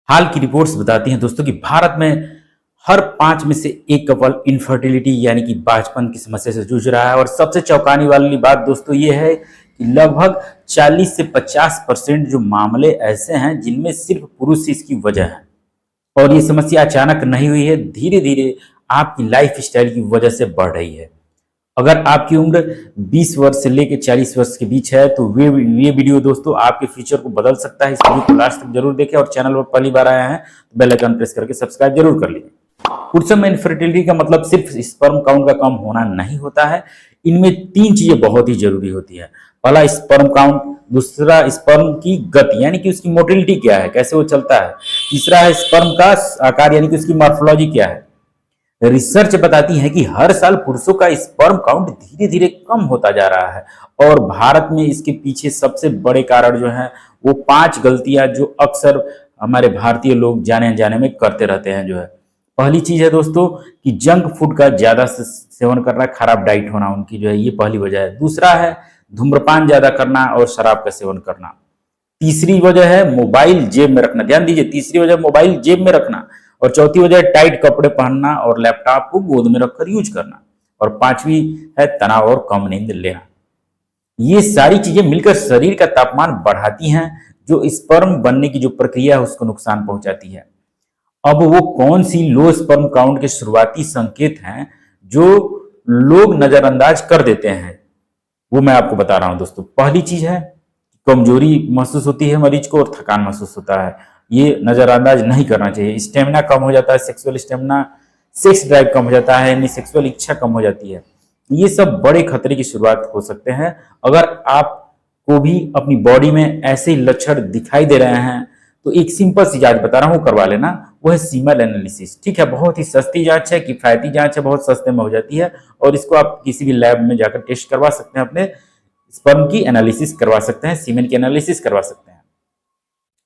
हाल की रिपोर्ट्स बताती हैं दोस्तों कि भारत में हर 5 में से एक कपल इनफर्टिलिटी यानी कि बांझपन की समस्या से जूझ रहा है। और सबसे चौंकाने वाली बात दोस्तों ये है कि लगभग 40 से 50% जो मामले ऐसे हैं जिनमें सिर्फ पुरुष ही इसकी वजह है। और ये समस्या अचानक नहीं हुई है, धीरे धीरे आपकी लाइफ स्टाइल की वजह से बढ़ रही है। अगर आपकी उम्र 20 वर्ष से लेकर 40 वर्ष के बीच है तो ये वीडियो दोस्तों आपके फ्यूचर को बदल सकता है। इस वीडियो को लास्ट तक जरूर देखें और चैनल पर पहली बार आए हैं तो बेल आइकन प्रेस करके सब्सक्राइब जरूर कर लीजिए। पुरुषों में इनफर्टिलिटी का मतलब सिर्फ स्पर्म काउंट का कम होना नहीं होता है। इनमें 3 चीजें बहुत ही जरूरी होती है। पहला स्पर्म काउंट, दूसरा स्पर्म की गति यानी कि उसकी मोटिलिटी क्या है, कैसे वो चलता है, तीसरा है स्पर्म का आकार यानी कि उसकी मॉर्फोलॉजी क्या है। रिसर्च बताती है कि हर साल पुरुषों का स्पर्म काउंट धीरे धीरे कम होता जा रहा है और भारत में इसके पीछे सबसे बड़े कारण जो है वो 5 गलतियां जो अक्सर हमारे भारतीय लोग जाने अनजाने में करते रहते हैं। जो है पहली चीज है दोस्तों कि जंक फूड का ज्यादा सेवन करना, खराब डाइट होना उनकी जो है ये पहली वजह है। दूसरा है धूम्रपान ज्यादा करना और शराब का सेवन करना। तीसरी वजह है मोबाइल जेब में रखना, ध्यान दीजिए, तीसरी वजह मोबाइल जेब में रखना। और चौथी वजह टाइट कपड़े पहनना और लैपटॉप को गोद में रखकर यूज करना। और पांचवी है तनाव और कम नींद लेना। ये सारी चीजें मिलकर शरीर का तापमान बढ़ाती हैं जो स्पर्म बनने की जो प्रक्रिया है उसको नुकसान पहुंचाती है। अब वो कौन सी लो स्पर्म काउंट के शुरुआती संकेत हैं जो लोग नजरअंदाज कर देते हैं, वो मैं आपको बता रहा हूं दोस्तों। पहली चीज है कमजोरी महसूस होती है मरीज को और थकान महसूस होता है, ये नजरअंदाज नहीं करना चाहिए। स्टेमिना कम हो जाता है, सेक्सुअल स्टेमिना, सेक्स ड्राइव कम हो जाता है यानी सेक्सुअल इच्छा कम हो जाती है। ये सब बड़े खतरे की शुरुआत हो सकते हैं। अगर आपको भी अपनी बॉडी में ऐसे लक्षण दिखाई दे रहे हैं तो एक सिंपल सी जांच बता रहा हूँ, करवा लेना। वो है सीमन एनालिसिस। ठीक है, बहुत ही सस्ती जांच है, किफायती जांच है, बहुत सस्ते में हो जाती है और इसको आप किसी भी लैब में जाकर टेस्ट करवा सकते हैं, अपने स्पर्म की एनालिसिस करवा सकते हैं, सीमेन की एनालिसिस करवा सकते हैं।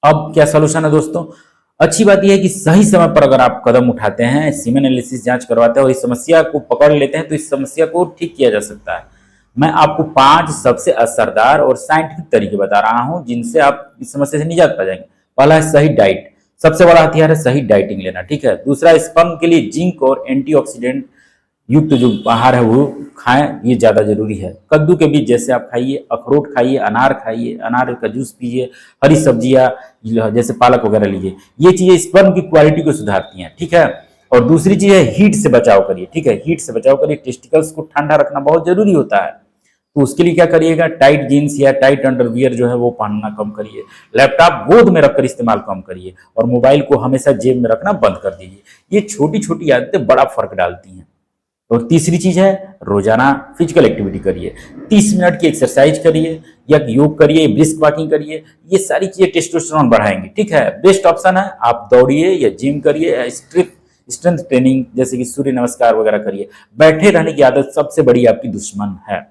अब क्या सोल्यूशन है दोस्तों? अच्छी बात यह है कि सही समय पर अगर आप कदम उठाते हैं, सीमेन एनालिसिस जांच करवाते हैं और इस समस्या को पकड़ लेते हैं तो इस समस्या को ठीक किया जा सकता है। मैं आपको 5 सबसे असरदार और साइंटिफिक तरीके बता रहा हूं जिनसे आप इस समस्या से निजात पा जाएंगे। पहला है सही डाइट, सबसे बड़ा हथियार है सही डाइटिंग लेना। ठीक है, दूसरा स्पर्म के लिए जिंक और एंटीऑक्सीडेंट युक्त जो आहार है वो खाएं, ये ज्यादा जरूरी है। कद्दू के बीज जैसे आप खाइए, अखरोट खाइए, अनार का जूस पीजिए, हरी सब्जियां जैसे पालक वगैरह लीजिए, ये चीजें स्पर्म की क्वालिटी को सुधारती हैं। ठीक है, और दूसरी चीज है हीट से बचाव करिए। ठीक है, हीट से बचाव करिए, टेस्टिकल्स को ठंडा रखना बहुत जरूरी होता है। तो उसके लिए क्या करिएगा, टाइट जीन्स या टाइट अंडरवियर जो है वो पहनना कम करिए, लैपटॉप गोद में रखकर इस्तेमाल कम करिए और मोबाइल को हमेशा जेब में रखना बंद कर दीजिए। ये छोटी छोटी आदतें बड़ा फर्क डालती हैं। और तीसरी चीज है रोजाना फिजिकल एक्टिविटी करिए, 30 मिनट की एक्सरसाइज करिए या योग करिए, ब्रिस्क वॉकिंग करिए, ये सारी चीजें टेस्टोस्टेरोन बढ़ाएंगी। ठीक है, बेस्ट ऑप्शन है आप दौड़िए या जिम करिए या स्ट्रेंथ ट्रेनिंग जैसे कि सूर्य नमस्कार वगैरह करिए। बैठे रहने की आदत सबसे बड़ी आपकी दुश्मन है।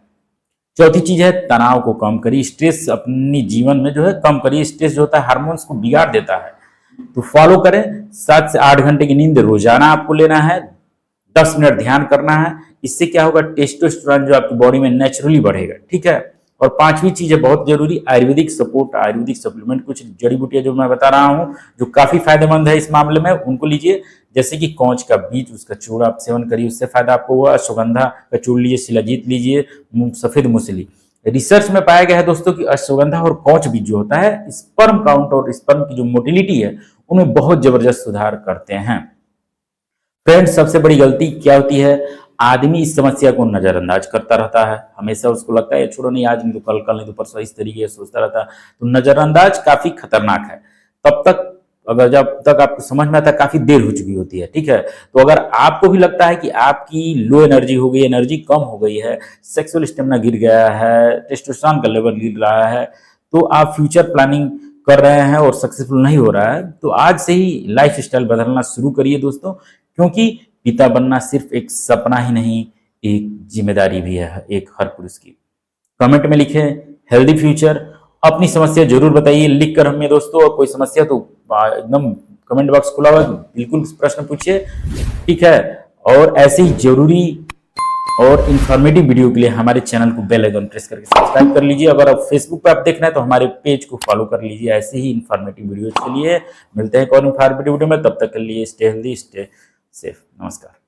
चौथी चीज है तनाव को कम करिए, स्ट्रेस अपनी जीवन में जो है कम करिए। स्ट्रेस जो होता है हार्मोन्स को बिगाड़ देता है, तो फॉलो करें। 7 से 8 घंटे की नींद रोजाना आपको लेना है, 10 मिनट ध्यान करना है। इससे क्या होगा, टेस्टोस्टेरोन जो आपकी बॉडी में नेचुरली बढ़ेगा। ठीक है, और 5वीं चीज है बहुत जरूरी, आयुर्वेदिक सपोर्ट, आयुर्वेदिक सप्लीमेंट, कुछ जड़ी बूटियां जो मैं बता रहा हूं जो काफी फायदेमंद है इस मामले में, उनको लीजिए। जैसे कि कौच का बीज, उसका चूड़ा आप सेवन करिए, उससे फायदा आपको हुआ। अश्वगंधा का चूड़ लीजिए, शिलाजीत लीजिए, सफेद मूसली। रिसर्च में पाया गया है दोस्तों कि अश्वगंधा और कौच बीज जो होता है स्पर्म काउंट और स्पर्म की जो मोटिलिटी है उनमें बहुत जबरदस्त सुधार करते हैं। फ्रेंड्स, सबसे बड़ी गलती क्या होती है, आदमी इस समस्या को नजरअंदाज करता रहता है। हमेशा उसको लगता है छोड़ो नहीं, आज नहीं तो कल, कल नहीं तो परसों, इस तरीके से सोचता रहता है। तो नजरअंदाज काफी खतरनाक है। तब तक अगर जब तक आपको समझ में आता है काफी देर हो चुकी होती है। ठीक है, तो अगर आपको भी लगता है कि आपकी लो एनर्जी हो गई, एनर्जी कम हो गई है, सेक्सुअल स्टेमिना गिर गया है, टेस्टोस्टेरोन का लेवल गिर रहा है, तो आप फ्यूचर प्लानिंग कर रहे हैं और सक्सेसफुल नहीं हो रहा है, तो आज से ही लाइफ स्टाइल बदलना शुरू करिए दोस्तों। क्योंकि पिता बनना सिर्फ एक सपना ही नहीं, एक जिम्मेदारी भी है एक हर पुरुष की। कमेंट में लिखें हेल्दी फ्यूचर, अपनी समस्या जरूर बताइए लिख कर हमें दोस्तों। और कोई समस्या तो एकदम कमेंट बॉक्स खुला हुआ है, बिल्कुल प्रश्न पूछिए। ठीक है, और ऐसे ही जरूरी और इन्फॉर्मेटिव वीडियो के लिए हमारे चैनल को बेल आइकन प्रेस करके सब्सक्राइब कर लीजिए। अगर आप फेसबुक पे आप देख रहे हैं तो हमारे पेज को फॉलो कर लीजिए ऐसे ही इन्फॉर्मेटिव वीडियोज के लिए। मिलते हैं एक और इन्फॉर्मेटिव वीडियो में, तब तक के लिए स्टे हेल्दी, स्टे सेफ। नमस्कार।